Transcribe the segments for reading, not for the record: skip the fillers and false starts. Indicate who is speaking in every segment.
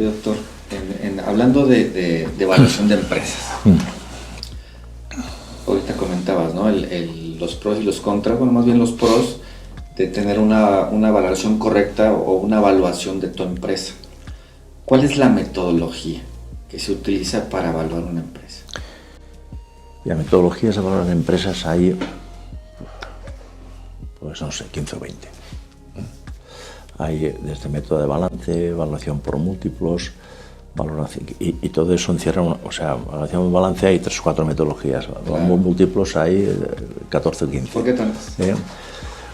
Speaker 1: doctor, hablando de evaluación de empresas. Ahorita comentabas, ¿no? Los pros y los contras, bueno, más bien los pros de tener una valoración correcta o una evaluación de tu empresa. ¿Cuál es la metodología que se utiliza para evaluar una empresa?
Speaker 2: La metodología de evaluar empresas hay, pues no sé, 15 o 20. Hay desde método de balance, evaluación por múltiplos, valoración, y todo eso encierra, evaluación de balance hay 3 o 4 metodologías, claro. Múltiplos hay 14 o 15.
Speaker 1: ¿Por qué tantas?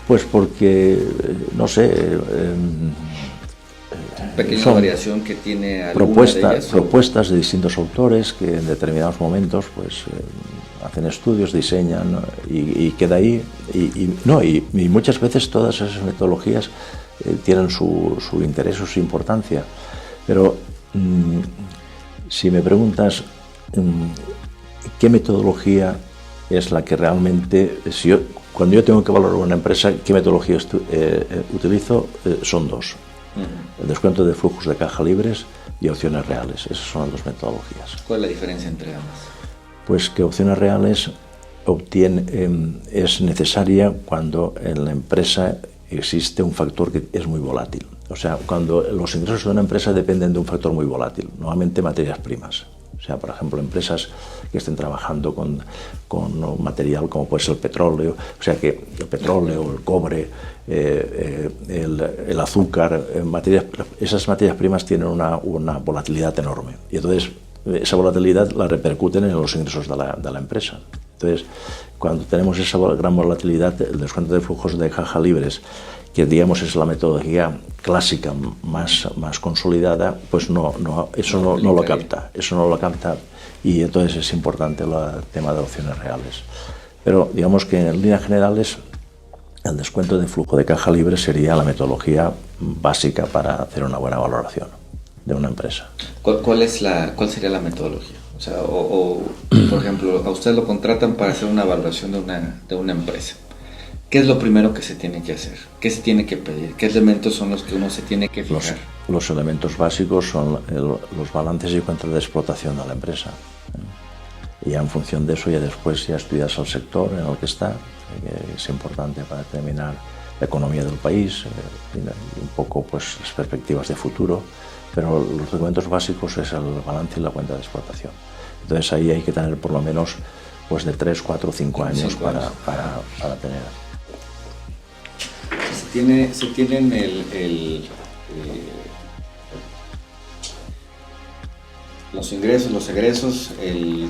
Speaker 2: Pues porque, no sé...
Speaker 1: pequeña variación que tiene
Speaker 2: propuestas de distintos autores que en determinados momentos pues hacen estudios, diseñan y queda ahí y muchas veces todas esas metodologías tienen su interés o su importancia, pero si me preguntas qué metodología es la que realmente, cuando yo tengo que valorar una empresa, qué metodología utilizo, son 2. El descuento de flujos de caja libres y opciones reales. Esas son las 2 metodologías.
Speaker 1: ¿Cuál es la diferencia entre ambas?
Speaker 2: Pues que opciones reales es necesaria cuando en la empresa existe un factor que es muy volátil. O sea, cuando los ingresos de una empresa dependen de un factor muy volátil, normalmente materias primas. O sea, por ejemplo, empresas que estén trabajando con material como puede ser el petróleo, o sea que el petróleo, el cobre, el azúcar, esas materias primas tienen una volatilidad enorme. Y entonces esa volatilidad la repercuten en los ingresos de la empresa. Entonces, cuando tenemos esa gran volatilidad, el descuento de flujos de caja libres, que digamos es la metodología clásica más consolidada, pues eso no lo capta, y entonces es importante el tema de opciones reales. Pero digamos que en líneas generales el descuento de flujo de caja libre sería la metodología básica para hacer una buena valoración de una empresa.
Speaker 1: ¿Cuál sería la metodología? O sea, por ejemplo, a usted lo contratan para hacer una valoración de una empresa. ¿Qué es lo primero que se tiene que hacer? ¿Qué se tiene que pedir? ¿Qué elementos son los que uno se tiene que fijar?
Speaker 2: Los elementos básicos son los balances y cuentas de explotación de la empresa. Y ya en función de eso, ya después ya estudias el sector en el que está, que es importante para determinar la economía del país, y un poco pues las perspectivas de futuro. Pero los documentos básicos es el balance y la cuenta de explotación. Entonces ahí hay que tener por lo menos pues de 3, 4, 5 años para tener.
Speaker 1: Se tienen los ingresos, los egresos,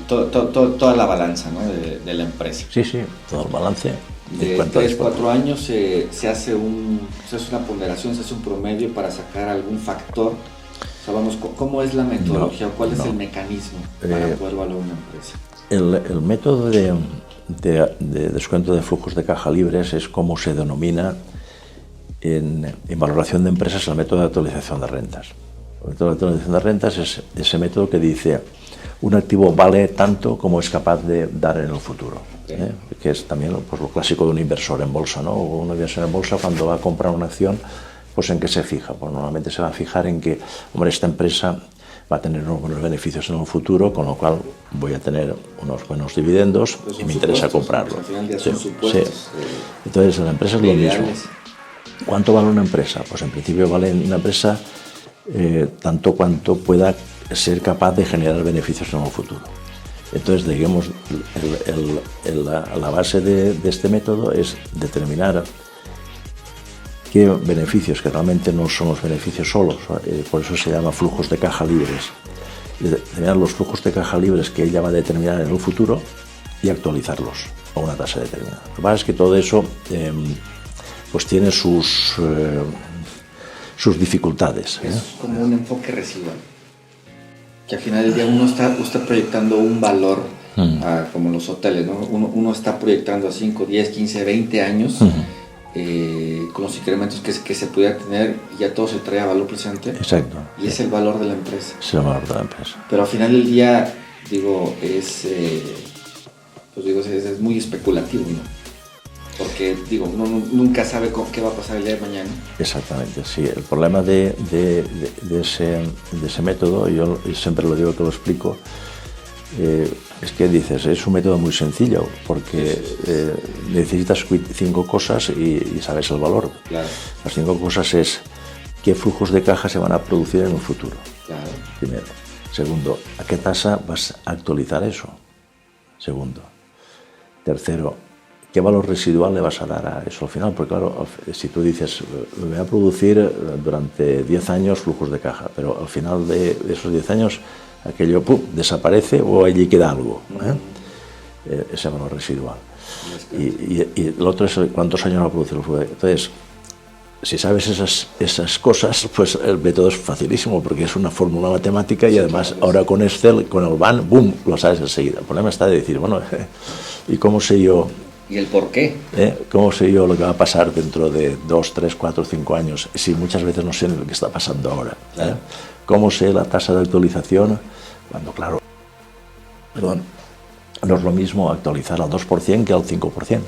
Speaker 1: toda la balanza, ¿no? de la empresa.
Speaker 2: Sí, todo el balance.
Speaker 1: De 3, 4 años se hace una ponderación, se hace un promedio para sacar algún factor. O sea, vamos, ¿cómo es la metodología? ¿Cuál es el mecanismo para poder valorar una empresa?
Speaker 2: El método de descuento de flujos de caja libres es como se denomina en valoración de empresas el método de actualización de rentas. El método de actualización de rentas es ese método que dice un activo vale tanto como es capaz de dar en el futuro, que es también pues, lo clásico de un inversor en bolsa, ¿no? Un inversor en bolsa cuando va a comprar una acción, pues ¿en qué se fija? Pues normalmente se va a fijar en que, hombre, esta empresa va a tener unos buenos beneficios en el futuro, con lo cual voy a tener unos buenos dividendos y me interesa comprarlo.
Speaker 1: Al final ya son supuestos.
Speaker 2: Entonces, la empresa es lo mismo. ¿Cuánto vale una empresa? Pues en principio vale una empresa tanto cuanto pueda ser capaz de generar beneficios en el futuro. Entonces, digamos, la base de este método es determinar qué beneficios, que realmente no son los beneficios solos, por eso se llama flujos de caja libres, determinar los flujos de caja libres que ella va a determinar en el futuro y actualizarlos a una tasa determinada. Lo que pasa es que todo eso pues tiene sus dificultades.
Speaker 1: Es como un enfoque residual, que al final del día uno está proyectando un valor, como los hoteles, ¿no? Uno está proyectando a 5, 10, 15, 20 años, con los incrementos que se pudiera tener, y ya todo se trae a valor presente.
Speaker 2: Exacto.
Speaker 1: Y es el valor de la empresa.
Speaker 2: Es el valor de la empresa.
Speaker 1: Pero al final del día, es muy especulativo, ¿no? Porque, digo, uno nunca sabe qué va a pasar el día de mañana.
Speaker 2: Exactamente, sí. El problema de ese método, yo siempre lo digo que lo explico, es que dices, es un método muy sencillo, porque necesitas 5 cosas y sabes el valor.
Speaker 1: Claro.
Speaker 2: Las 5 cosas es qué flujos de caja se van a producir en un futuro.
Speaker 1: Claro.
Speaker 2: Primero. Segundo, ¿a qué tasa vas a actualizar eso? Segundo. Tercero, ¿qué valor residual le vas a dar a eso al final? Porque claro, si tú dices, me voy a producir durante 10 años flujos de caja, pero al final de esos 10 años aquello desaparece o allí queda algo, ese valor residual. Y lo otro es cuántos años va a producir el flujo. Entonces, si sabes esas cosas, pues el método es facilísimo porque es una fórmula matemática y además claro, ahora con Excel, con el BAN, ¡boom!, lo sabes enseguida. El problema está de decir, bueno, ¿y cómo sé yo?
Speaker 1: ¿Y el por qué?
Speaker 2: ¿Cómo sé yo lo que va a pasar dentro de 2, 3, 4, 5 años? Si muchas veces no sé lo que está pasando ahora.
Speaker 1: Claro.
Speaker 2: ¿Cómo sé la tasa de actualización? Cuando, claro, no es lo mismo actualizar al 2% que al 5%.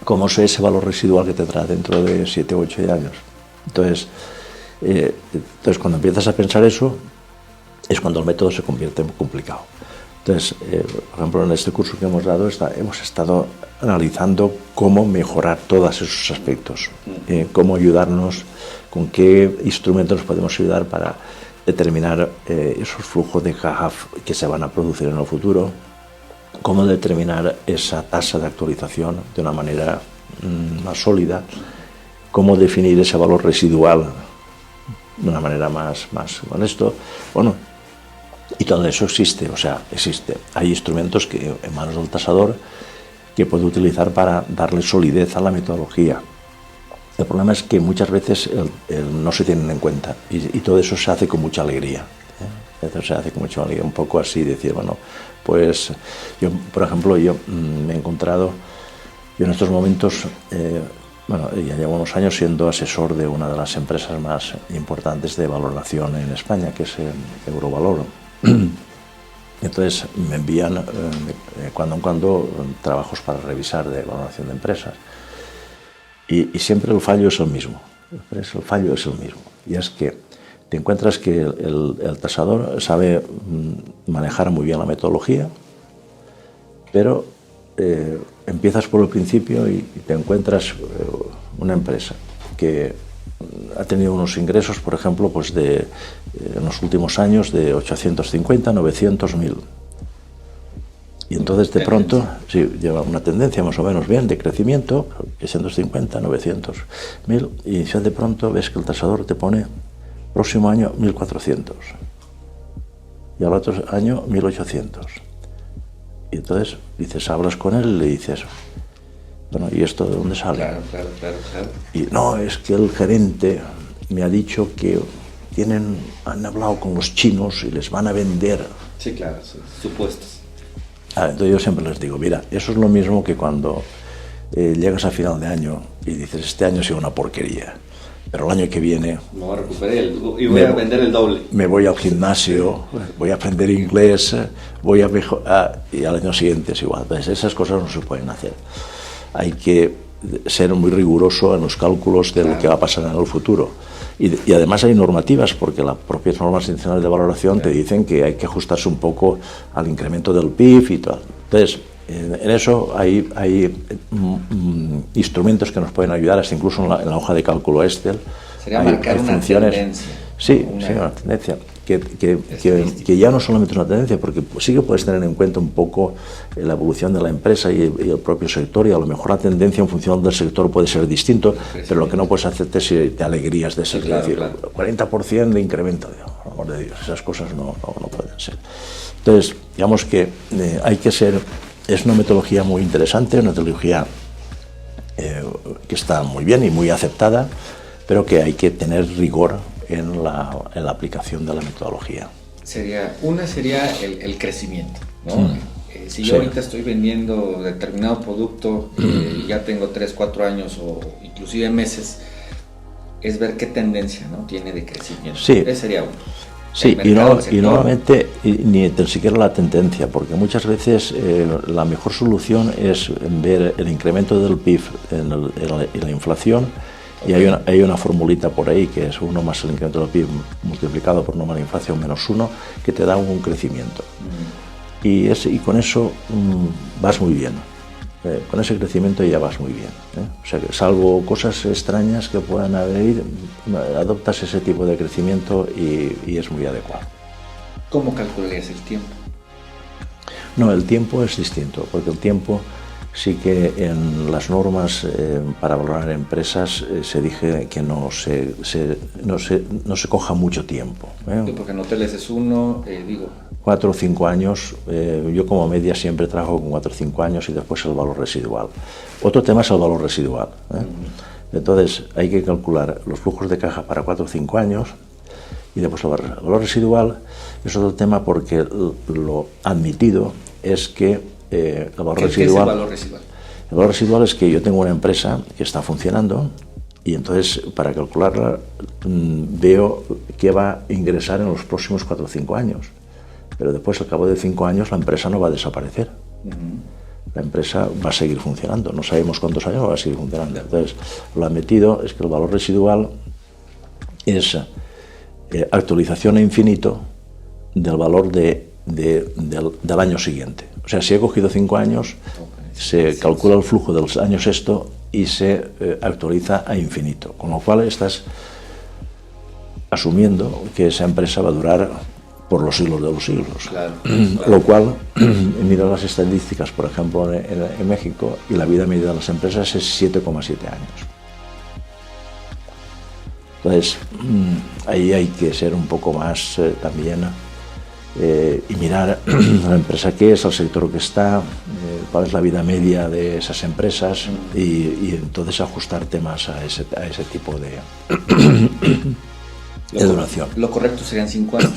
Speaker 2: ¿Cómo sé ese valor residual que te trae dentro de 7 u 8 años? Entonces, cuando empiezas a pensar eso, es cuando el método se convierte en complicado. Entonces, por ejemplo, en este curso que hemos dado, hemos estado analizando cómo mejorar todos esos aspectos, cómo ayudarnos, con qué instrumentos nos podemos ayudar para determinar esos flujos de caja que se van a producir en el futuro, cómo determinar esa tasa de actualización de una manera más sólida, cómo definir ese valor residual de una manera más honesto. Bueno, y todo eso existe. Hay instrumentos que en manos del tasador que puede utilizar para darle solidez a la metodología. El problema es que muchas veces no se tienen en cuenta y todo eso se hace con mucha alegría. Se hace con mucha alegría, un poco así, decir, bueno, pues yo, por ejemplo, me he encontrado, yo en estos momentos, ya llevo unos años siendo asesor de una de las empresas más importantes de valoración en España, que es Eurovalor. Entonces me envían cuando en cuando trabajos para revisar de valoración de empresas y siempre el fallo es el mismo. Y es que te encuentras que el tasador sabe manejar muy bien la metodología, pero empiezas por el principio y te encuentras una empresa que ha tenido unos ingresos, por ejemplo, pues en los últimos años de 850, 900, 1000. Y entonces de pronto, sí, lleva una tendencia más o menos bien de crecimiento, 650, 900, 1000, y ya de pronto ves que el tasador te pone próximo año 1400 y al otro año 1800. Y entonces dices, hablas con él y le dices, bueno, ¿y esto de dónde sale?
Speaker 1: Claro.
Speaker 2: Y no, es que el gerente me ha dicho que han hablado con los chinos y les van a vender.
Speaker 1: Sí, claro, sí, supuestos.
Speaker 2: Entonces yo siempre les digo, mira, eso es lo mismo que cuando llegas a final de año y dices, este año ha sido una porquería, pero el año que viene
Speaker 1: me voy a recuperar y voy a vender el doble.
Speaker 2: Me voy al gimnasio, voy a aprender inglés, voy a mejorar, y al año siguiente es igual. Entonces esas cosas no se pueden hacer. Hay que ser muy riguroso en los cálculos de lo que va a pasar en el futuro. Y además hay normativas, porque las propias normas internacionales de valoración te dicen que hay que ajustarse un poco al incremento del PIB y tal. Entonces, en eso hay instrumentos que nos pueden ayudar, hasta incluso en la hoja de cálculo Excel.
Speaker 1: Sería marcar una tendencia.
Speaker 2: Sí, una tendencia. Que ya no solamente una tendencia, porque sí que puedes tener en cuenta un poco la evolución de la empresa y el propio sector, y a lo mejor la tendencia en función del sector puede ser distinto, pero lo que no puedes hacerte es si te alegrías de ser, sí, claro, decir, claro. 40% de incremento, por amor de Dios, esas cosas no pueden ser. Entonces, digamos que es una metodología muy interesante, una metodología que está muy bien y muy aceptada, pero que hay que tener rigor en la aplicación de la metodología.
Speaker 1: Sería el crecimiento, ¿no? Si yo ahorita estoy vendiendo determinado producto y ya tengo 3, 4 años o inclusive meses, es ver qué tendencia, ¿no?, tiene de crecimiento.
Speaker 2: Sí.
Speaker 1: Ese sería uno.
Speaker 2: Sí, y normalmente ni tan siquiera la tendencia, porque muchas veces la mejor solución es ver el incremento del PIB en la inflación, y hay una formulita por ahí que es 1 más el incremento del PIB multiplicado por 1 más la inflación menos 1, que te da un crecimiento. Y con eso vas muy bien. Con ese crecimiento ya vas muy bien. O sea, que salvo cosas extrañas que puedan haber, adoptas ese tipo de crecimiento y es muy adecuado.
Speaker 1: ¿Cómo calcularías el tiempo?
Speaker 2: No, el tiempo es distinto, porque el tiempo sí que en las normas para valorar empresas se dice que no se coja mucho tiempo.
Speaker 1: Porque en hoteles es 1,
Speaker 2: 4 o 5 años, yo como media siempre trabajo con 4 o 5 años y después el valor residual. Otro tema es el valor residual. Entonces hay que calcular los flujos de caja para 4 o 5 años y después el valor residual. Es otro tema porque lo admitido es que el valor residual...
Speaker 1: ¿Qué es el valor residual?
Speaker 2: El valor residual es que yo tengo una empresa que está funcionando y entonces para calcularla veo qué va a ingresar en los próximos 4 o 5 años. Pero después, al cabo de 5 años, la empresa no va a desaparecer. La empresa va a seguir funcionando. No sabemos cuántos años va a seguir funcionando. Entonces, lo admitido es que el valor residual es actualización a infinito del valor del año siguiente. O sea, si he cogido 5 años, se calcula el flujo de los años esto y se actualiza a infinito. Con lo cual, estás asumiendo que esa empresa va a durar por los siglos de los siglos.
Speaker 1: Claro.
Speaker 2: Lo cual, mira las estadísticas, por ejemplo, en México, y la vida media de las empresas es 7,7 años. Entonces, ahí hay que ser un poco más también y mirar la empresa qué es, el sector que está, cuál es la vida media de esas empresas y entonces ajustar temas a ese tipo de duración.
Speaker 1: Lo correcto serían 5 años.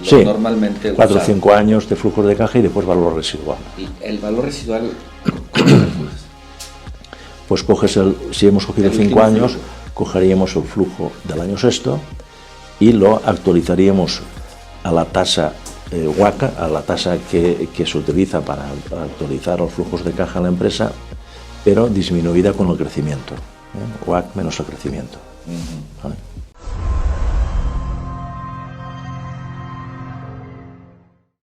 Speaker 2: Sí,
Speaker 1: normalmente
Speaker 2: 4 o 5 años de flujos de caja y después valor residual.
Speaker 1: ¿Y el valor residual cómo lo calculas?
Speaker 2: Pues si hemos cogido 5 años, cogeríamos el flujo del año sexto y lo actualizaríamos a la tasa WACC, a la tasa que se utiliza para actualizar los flujos de caja en la empresa, pero disminuida con el crecimiento. WACC menos el crecimiento. ¿Vale?